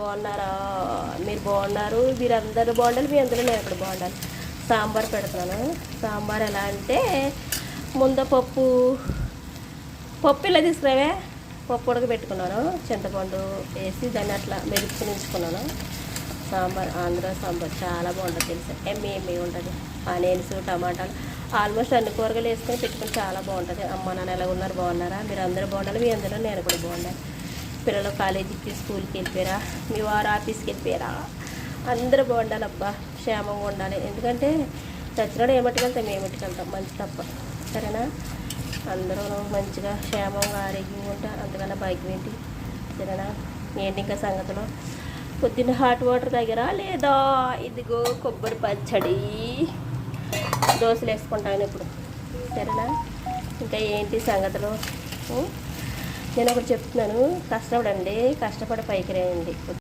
బాగున్నారా? మీరు బాగున్నారు, మీరు అందరూ బాగుండాలి, మీ అందరూ నేను అక్కడ బాగుండాలి. సాంబార్ పెడుతున్నాను. సాంబార్ ఎలా అంటే ముందు పప్పు ఇలా తీసుకురావే. పప్పు ఉడకబెట్టుకున్నాను, చింతపండు వేసి దాన్ని అట్లా మెరుపుకుని ఉంచుకున్నాను. సాంబార్ ఆంధ్ర సాంబార్ చాలా బాగుంటుంది తెలుసా, ఎమ్మి ఉంటుంది. ఆనియన్స్, టమాటాలు, ఆల్మోస్ట్ అన్ని కూరగాయలు వేసుకొని పెట్టుకుని చాలా బాగుంటుంది. అమ్మ నాన్న ఎలా ఉన్నారు? బాగున్నారా? మీరు అందరూ బాగుండాలి, మీ అందరూ నేను కూడా బాగుండాలి. పిల్లలు కాలేజీకి, స్కూల్కి వెళ్ళిపోయారా? మీ వారు ఆఫీస్కి వెళ్ళిపోయారా? అందరూ బాగుండాలి అబ్బా, క్షేమంగా ఉండాలి. ఎందుకంటే చచ్చినాడు ఏమట్టుకెళ్తాం, ఏమట్టుకెళ్తాం మంచి తప్ప. సరేనా? అందరూ మంచిగా క్షేమంగా ఆరోగ్యంగా ఉంటారు, అంతకన్నా భాగ్యం ఏంటి? సరేనా? ఏంటి ఇంకా సంగతులు? పొద్దున్న హాట్ వాటర్ తాగారా లేదా? ఇదిగో కొబ్బరి పచ్చడి, దోశలు వేసుకుంటాను ఇప్పుడు. సరేనా? ఇంకా ఏంటి సంగతులు? నేను ఒకటి చెప్తున్నాను, కష్టపడండి, కష్టపడి పైకి రండి.